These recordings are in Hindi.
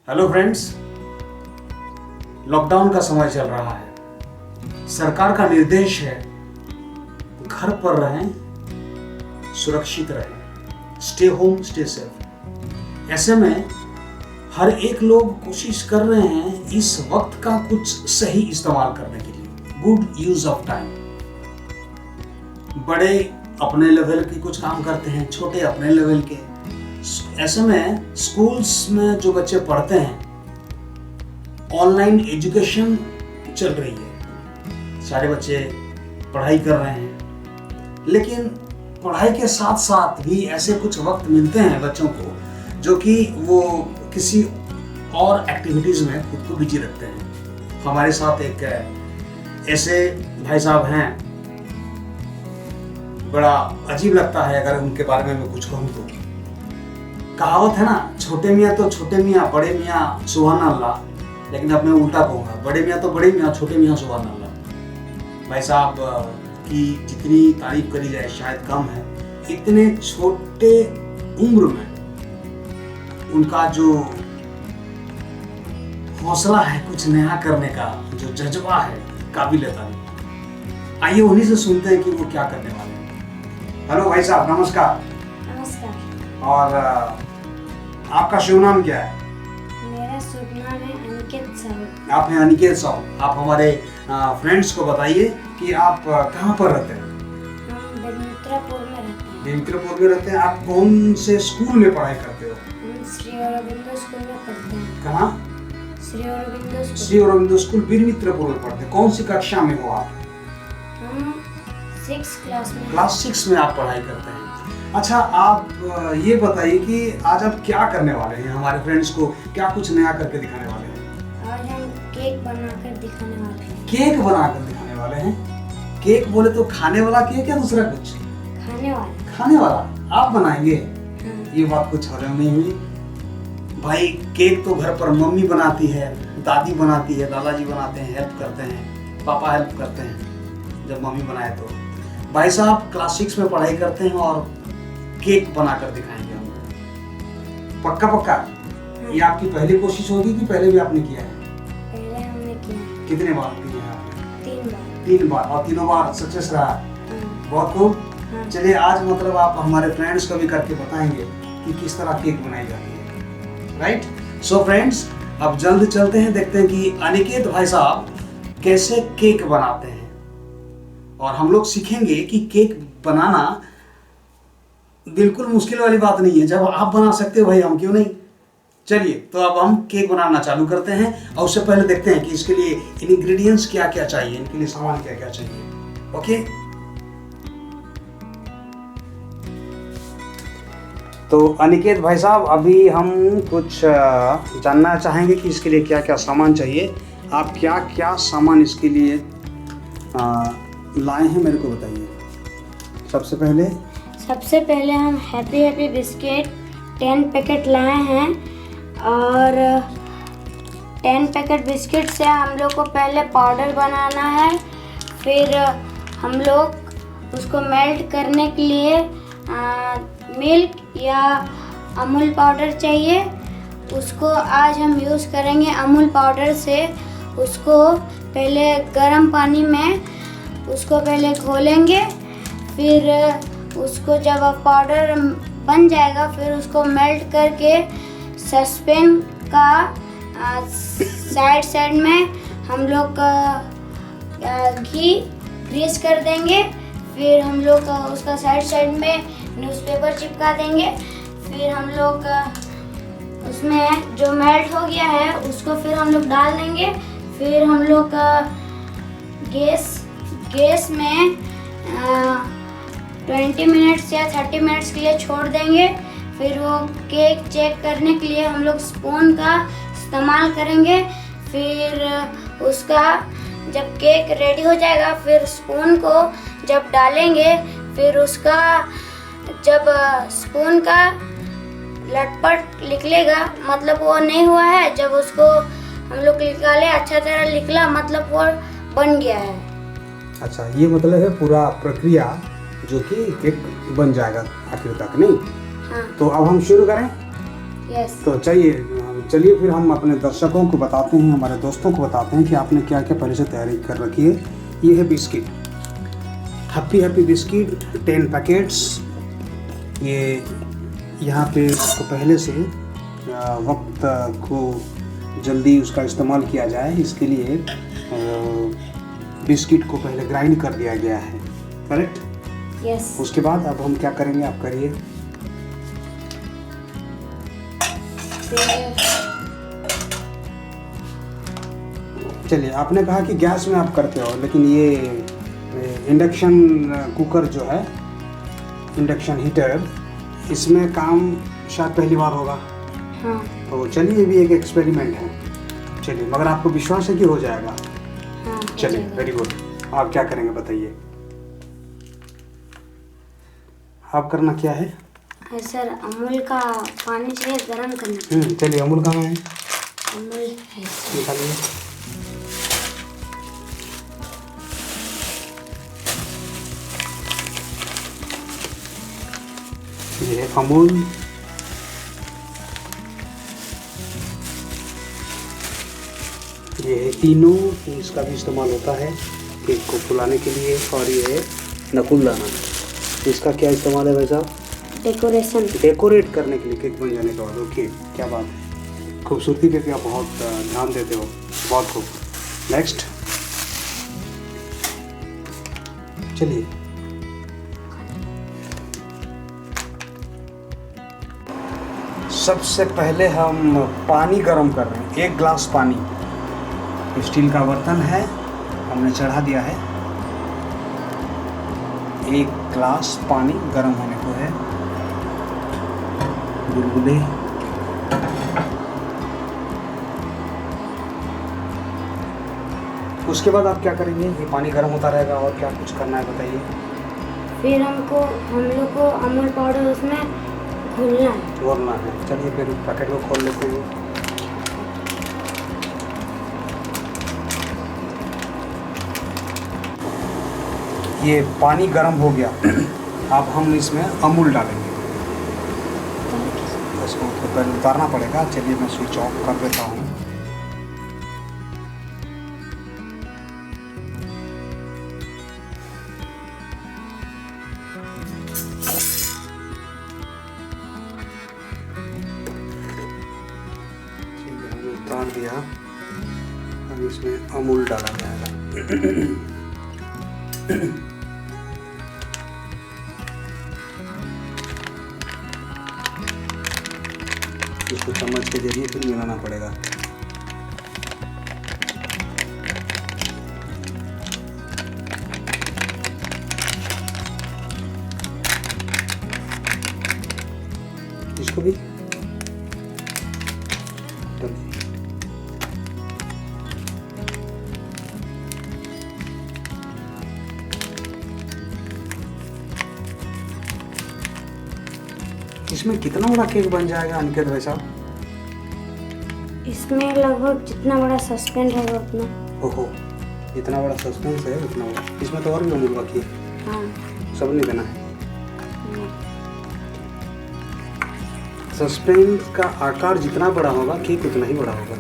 हेलो फ्रेंड्स, लॉकडाउन का समय चल रहा है। सरकार का निर्देश है घर पर रहें, सुरक्षित रहें, स्टे होम स्टे सेफ। ऐसे में हर एक लोग कोशिश कर रहे हैं इस वक्त का कुछ सही इस्तेमाल करने के लिए, गुड यूज ऑफ टाइम। बड़े अपने लेवल के कुछ काम करते हैं, छोटे अपने लेवल के। ऐसे में स्कूल्स में जो बच्चे पढ़ते हैं, ऑनलाइन एजुकेशन चल रही है, सारे बच्चे पढ़ाई कर रहे हैं। लेकिन पढ़ाई के साथ साथ भी ऐसे कुछ वक्त मिलते हैं बच्चों को जो कि वो किसी और एक्टिविटीज में खुद को बिजी रखते हैं। हमारे साथ एक ऐसे भाई साहब हैं, बड़ा अजीब लगता है अगर उनके बारे में मैं कुछ कहूँ तो। कहावत है ना, छोटे मियाँ तो छोटे मियाँ, बड़े मियाँ सुभान अल्लाह। लेकिन अब मैं उल्टा कहूँगा, बड़े मियाँ तो बड़े मियाँ, छोटे मियाँ सुभान अल्लाह। भाई साहब की जितनी तारीफ करी जाए शायद कम है। इतने छोटे उम्र में उनका जो हौसला है कुछ नया करने का, जो जज्बा है, काबिल तारीफ। आइए उन्हीं से सुनते हैं कि वो क्या करने वाले हैं। हेलो भाई साहब, नमस्कार। नमस्कार। और आपका शुभ नाम क्या है? मेरा शुभ नाम है अनिकेत साहू। आप हैं अनिकेत साहू। आप हमारे फ्रेंड्स को बताइए कि आप कहाँ पर रहते हैं? हम बेलमित्रापुर में रहते हैं। बेलमित्रापुर में रहते हैं। आप कौन से स्कूल में पढ़ाई करते हो? हम श्री अरबिंदो स्कूल में पढ़ते हैं। कहाँ? श्री अरबिंदो स्कूल। श्री अरबिंदो स्कूल बेलमित्रापुर में पढ़ते हैं। कौन सी कक्षा में हो आप? हम 6th क्लास में। क्लास 6 में आप पढ़ाई करते हैं। अच्छा, आप ये बताइए कि आज आप क्या करने वाले हैं? हमारे फ्रेंड्स को क्या कुछ नया करके दिखाने वाले हैं? आज हम केक बनाकर दिखाने वाले हैं। केक बनाकर दिखाने वाले हैं। केक बोले तो खाने वाला केक या दूसरा कुछ? खाने वाले। खाने वाला आप बनाएंगे? हाँ। ये बात कुछ हजम नहीं हुई भाई। केक तो घर पर मम्मी बनाती है, दादी बनाती है, दादाजी बनाते हैं, हेल्प करते हैं, पापा हेल्प करते हैं जब मम्मी बनाए तो। भाई साहब क्लास 6 में पढ़ाई करते हैं और केक बनाकर दिखाएंगे हम। पक्का पक्का? ये आपकी पहली कोशिश होगी कि पहले भी आपने किया है? पहले हमने किया। कितने बार किए हैं आपने? 3 बार। 3 बार, और तीनों बार सक्सेस रहा? हाँ। बहुत खूब। हाँ। चलिए आज मतलब आप हमारे फ्रेंड्स को भी करके बताएंगे कि किस तरह केक बनाई जाती है, राइट? सो फ्रेंड्स, अब जल्द चलते हैं, देखते हैं कि अनिकेत भाई साहब कैसे केक बनाते हैं। और हम लोग सीखेंगे कि केक बनाना बिल्कुल मुश्किल वाली बात नहीं है। जब आप बना सकते हो भाई, हम क्यों नहीं? चलिए तो अब हम केक बनाना चालू करते हैं। और उससे पहले देखते हैं कि इसके लिए इंग्रेडिएंट्स क्या क्या चाहिए, इनके लिए सामान क्या क्या चाहिए। ओके, तो अनिकेत भाई साहब, अभी हम कुछ जानना चाहेंगे कि इसके लिए क्या क्या सामान चाहिए। आप क्या क्या सामान इसके लिए लाए हैं, मेरे को बताइए। सबसे पहले हम हैप्पी हैप्पी बिस्किट 10 पैकेट लाए हैं। और 10 पैकेट बिस्किट से हम लोग को पहले पाउडर बनाना है। फिर हम लोग उसको मेल्ट करने के लिए मिल्क या अमूल पाउडर चाहिए। उसको आज हम यूज़ करेंगे अमूल पाउडर से। उसको पहले गर्म पानी में उसको पहले घोलेंगे। फिर उसको जब पाउडर बन जाएगा फिर उसको मेल्ट करके सस्पेन का साइड में हम लोग घी ग्रीस कर देंगे। फिर हम लोग उसका साइड में न्यूज़पेपर चिपका देंगे। फिर हम लोग उसमें जो मेल्ट हो गया है उसको फिर हम लोग डाल देंगे। फिर हम लोग गैस में 20 मिनट्स या 30 मिनट्स के लिए छोड़ देंगे। फिर वो केक चेक करने के लिए हम लोग स्पून का इस्तेमाल करेंगे। फिर उसका जब केक रेडी हो जाएगा फिर स्पून को जब डालेंगे, फिर उसका जब स्पून का लटपट निकलेगा मतलब वो नहीं हुआ है। जब उसको हम लोग निकाले अच्छा तरह निकला मतलब वो बन गया है। अच्छा, ये मतलब है पूरा प्रक्रिया जो कि केक बन जाएगा आखिर तक, नहीं? हाँ। तो अब हम शुरू करें। यस। तो चलिए फिर हम अपने दर्शकों को बताते हैं, हमारे दोस्तों को बताते हैं कि आपने क्या क्या पहले से तैयारी कर रखी है। ये है बिस्किट, हैप्पी बिस्किट 10 पैकेट्स। ये यहाँ पे इसको पहले से वक्त को जल्दी उसका इस्तेमाल किया जाए, इसके लिए बिस्किट को पहले ग्राइंड कर दिया गया है, करेक्ट? यस। उसके बाद अब हम क्या करेंगे, आप करिए। चलिए, आपने कहा कि गैस में आप करते हो, लेकिन ये इंडक्शन कुकर जो है, इंडक्शन हीटर, इसमें काम शायद पहली बार होगा। हाँ। तो चलिए, ये भी एक एक्सपेरिमेंट है। चलिए, मगर आपको विश्वास है कि हो जाएगा? हाँ। चलिए, वेरी गुड। आप क्या करेंगे बताइए? आप करना क्या है? सर, अमूल का पानी से गर्म करना। चलिए, अमूल कहाँ है? अमूल है। निकालिए। ये है अमूल। ये है इनो, इसका भी इस्तेमाल होता है केक को फुलाने के लिए। और ये है नकुलदाना, इसका क्या इस्तेमाल है भाई साहब? डेकोरेशन, डेकोरेट करने के लिए केक बन जाने के बाद। ओके, क्या बात है, खूबसूरती पे क्या बहुत ध्यान देते हो, बहुत खूब। नेक्स्ट, चलिए। सबसे पहले हम पानी गर्म कर रहे हैं, 1 गिलास पानी। स्टील का बर्तन है, हमने चढ़ा दिया है। 1 गिलास पानी गर्म होने को है, बुलबुले। उसके बाद आप क्या करेंगे? ये पानी गर्म होता रहेगा, और क्या कुछ करना है बताइए? फिर हम लोग को अमूल पाउडर उसमें घोलना है। चलिए, फिर पैकेट को खोल लेते हैं। ये पानी गर्म हो गया, अब हम इसमें अमूल डालेंगे। इसको तो पहले उतारना पड़ेगा। चलिए, मैं स्विच ऑफ कर देता हूँ। उतार दिया। अब इसमें अमूल डाला जाएगा। इसको चम्मच के जरिए फिर मिलाना पड़ेगा। इसको भी इसमें कितना बड़ा केक बन जाएगा अनिकेत भाई साहब? इसमें लगभग जितना बड़ा सस्पेंस है उतना। ओहो, इतना बड़ा सस्पेंस है, उतना बड़ा। इसमें तो और भी अमूल बाकी है। हाँ। सब नहीं देना है। सस्पेंस का आकार जितना बड़ा होगा, केक उतना ही बड़ा होगा।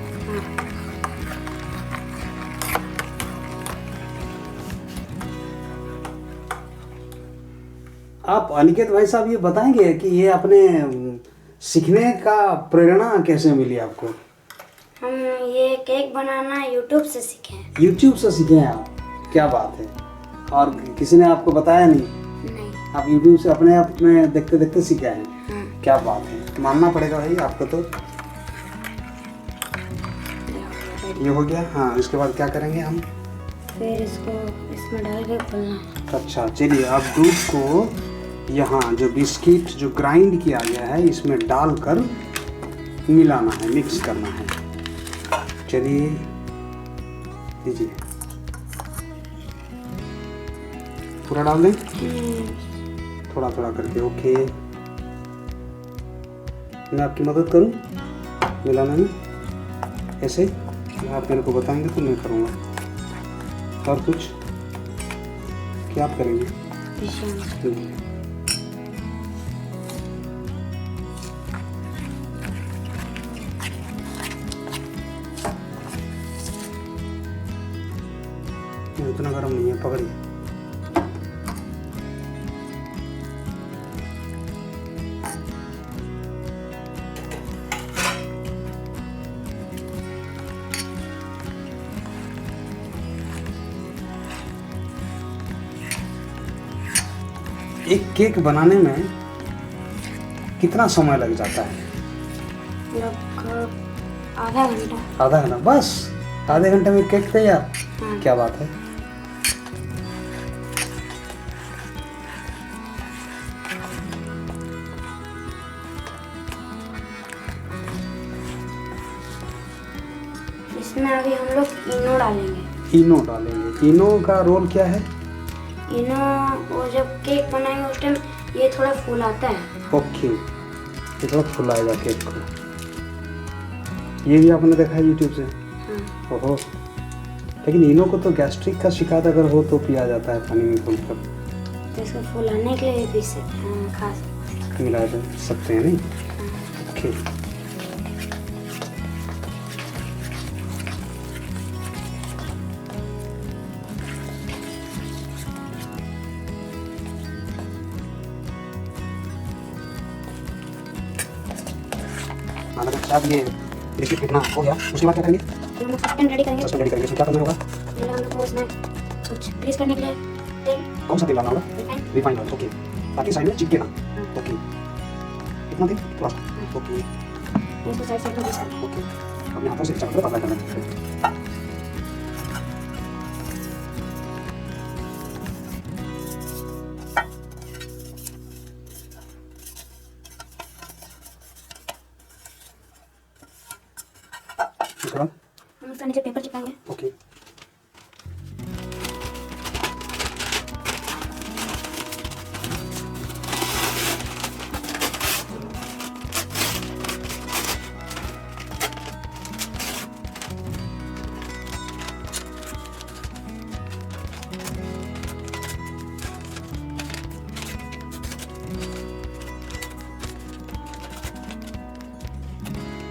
आप अनिकेत भाई साहब ये बताएंगे कि ये अपने सीखने का प्रेरणा कैसे मिली आपको? हम ये केक बनाना यूट्यूब से सीखे हैं। यूट्यूब से सीखे हैं आप? क्या बात है। और किसी ने आपको बताया नहीं? नहीं। आप यूट्यूब से अपने आप में देखते देखते सीखे हैं? हाँ। क्या बात है, मानना पड़ेगा भाई आपको। तो ये हो गया। हाँ, इसके बाद क्या करेंगे हम? फिर इसको इसमें डाल के खोलना। अच्छा, चलिए, अब दूध को यहाँ जो बिस्किट जो ग्राइंड किया गया है इसमें डालकर मिलाना है, मिक्स करना है। चलिए, लीजिए, पूरा डाल दें, थोड़ा थोड़ा करके। ओके, मैं आपकी मदद करूं मिलाने में? ऐसे आप मेरे को बताएंगे तो मैं करूँगा। और कुछ क्या आप करेंगे? ये उतना गर्म नहीं है, पकड़िए। एक केक बनाने में कितना समय लग जाता है? लगभग आधा घंटा। आधा घंटा बस? आधे घंटे में केक तैयार? हाँ। क्या बात है। इसमें अभी हम लोग इनो डालेंगे। इनो डालेंगे। इनो का रोल क्या है? इनो वो जब केक बनाएंगे उस टाइम ये थोड़ा फूलाता है। ओके, ये थोड़ा फुलाएगा केक को। ये भी आपने देखा है यूट्यूब से? हाँ। ओहो, लेकिन इनो को तो गैस्ट्रिक का शिकायत अगर हो तो पिया जाता है पानी में घोलकर। तो इसको फुलाने के लिए भी खा मिला सकते हैं नहीं? ओके। अब ये लिक्विड कितना हो गया, उसके बाद क्या करेंगे? हम लोग सस्पेंड रेडी करेंगे। सस्पेंड रेडी करेंगे। इसमें क्या करना होगा? पहले हम लोग को उसमें कुछ ग्रीस करने के लिए तेल, कौन सा तेल डालना होगा? रिफाइंड। Refined oil. ओके, ताकि साइड में चिपके ना। हाँ। ओके, कितना तेल? थोड़ा सा। ओके इसको साइड साइड में ग्रीस करना है। ओके, अपने हाथों से चमक अप्लाई करना है। उसके बाद हम उसका नीचे पेपर चिपकाएंगे। ओके,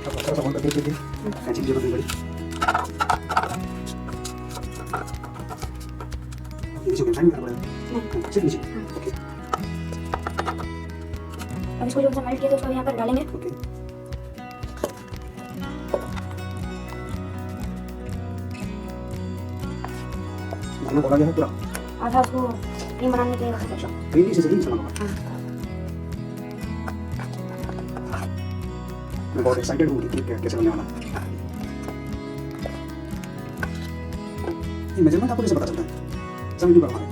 अब अच्छा सा बंद करके दीजिए। कैंची की जरूरत नहीं पड़ी। नीचे कैंची नहीं करना पड़ेगा। सिर्फ नीचे। ओके अब इसको जो हमने मेल्ट किया था उसको यहाँ पर डालेंगे। ओके, खाना बोला गया है पूरा। आधा उसको क्रीम बनाने के लिए रखा था। अच्छा, क्रीमी से ही बनाना होगा। हाँ। मैं बहुत एक्साइटेड हूँ कि केक कैसे बनने वाला है। ये मेजरमेंट आपको कैसे पता चलता है? 70 पर हमारे।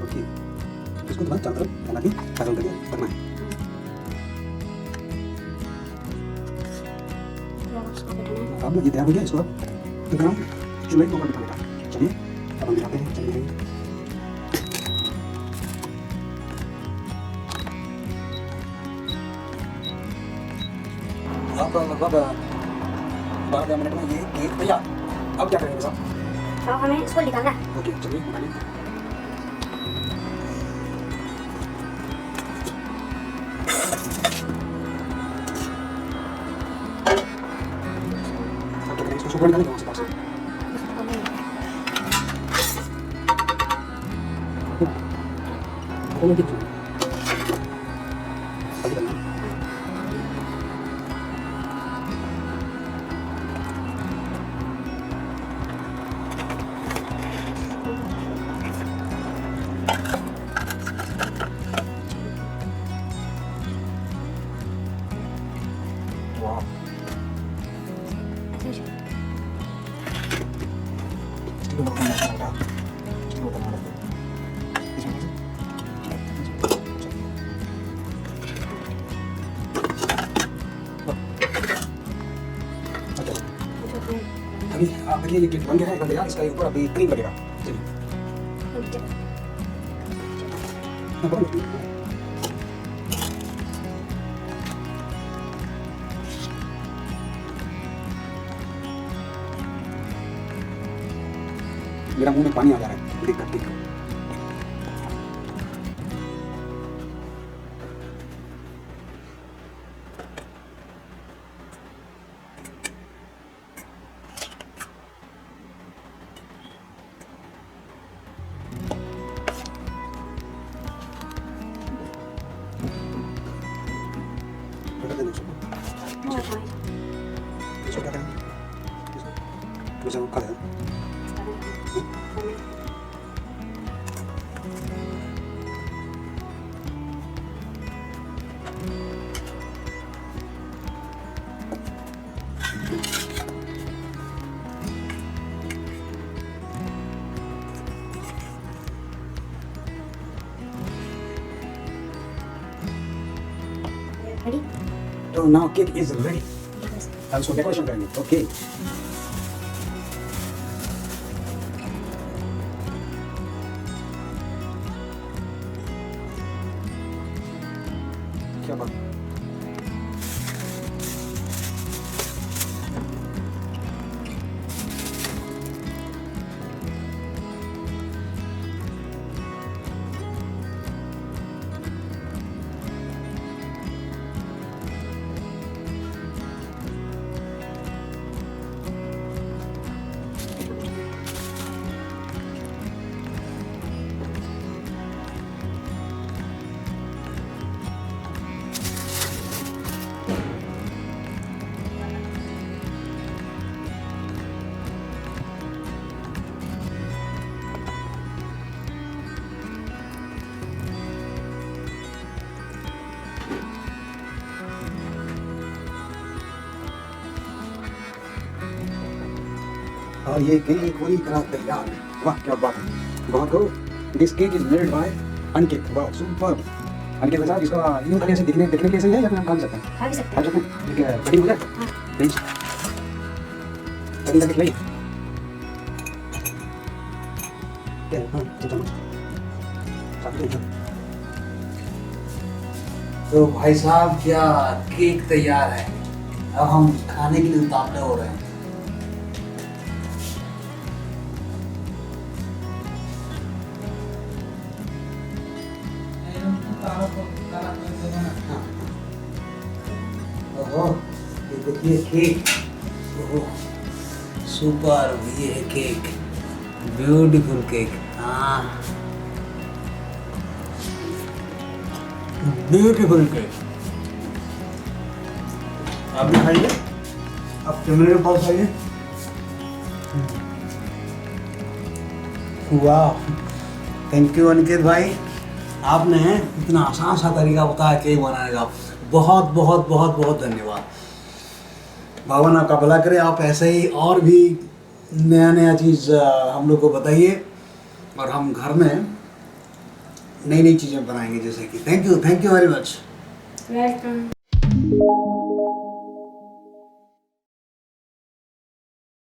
ओके, इसको थोड़ा चारों तरफ फैला के पैदल करके करना है। उसको बैठाना है। अब ये तैयार हो गया। इसको अब गरम चूल्हे के ऊपर बिठाने का। चलिए अब हम दिखाते हैं। चलिए अब लगभग 12 मिनट में ये केक तैयार। अब क्या करेंगे साहब? अब हमें इसको निकालना है। ओके, चलिए निकालिए। अब क्या करेंगे? इसको सुपर निकालेंगे वहाँ से पास से। बोलो कि अभी करना है। वाह, स्टील का बना होगा। स्टील का बना होगा। इसमें से अभी आप देखिए ये केक बन गया है एकदम तैयार। इसका ऊपर अभी क्रीम लगेगा। चलिए मैं बोल दूँ। मेरा मुंह में पानी आ जा रहा है देख कर। bisa kalian. Ready? So now cake is ready. अब इसको डेकोरेशन करेंगे. Okay. क्या बात? और ये केक पूरी तरह तैयार है. वाह क्या बात है. बहुत खूब. This cake is made by Ankit. वाह सुपर. अंकित साहब इसका यूं तरह से दिखने के लिए सही है या फिर हम खा भी सकते हैं? खा भी सकते खा सकते हैं. ठीक है. कटिंग हो जाए. प्लीज. कटिंग करके खिलाइए. क्या हाँ चम्मच. तो भाई साहब क्या केक तैयार है. अब हम खाने के लिए उतावले हो रहे हैं. ओहो, ये देखिए केक. ओहो, सुपर. ये है केक. Beautiful cake. हाँ, ब्यूटीफुल केक. आप भी खाइए. आप कैमरे के पास खाइए. वाह, थैंक यू अनिकेत भाई. आपने इतना आसान सा तरीका बताया केक बनाने का. बहुत बहुत बहुत बहुत धन्यवाद. भगवान आपका भला करे. आप ऐसे ही और भी नया नया चीज़ हम लोग को बताइए और हम घर में नई नई चीज़ें बनाएंगे जैसे कि. Thank you very much. Welcome.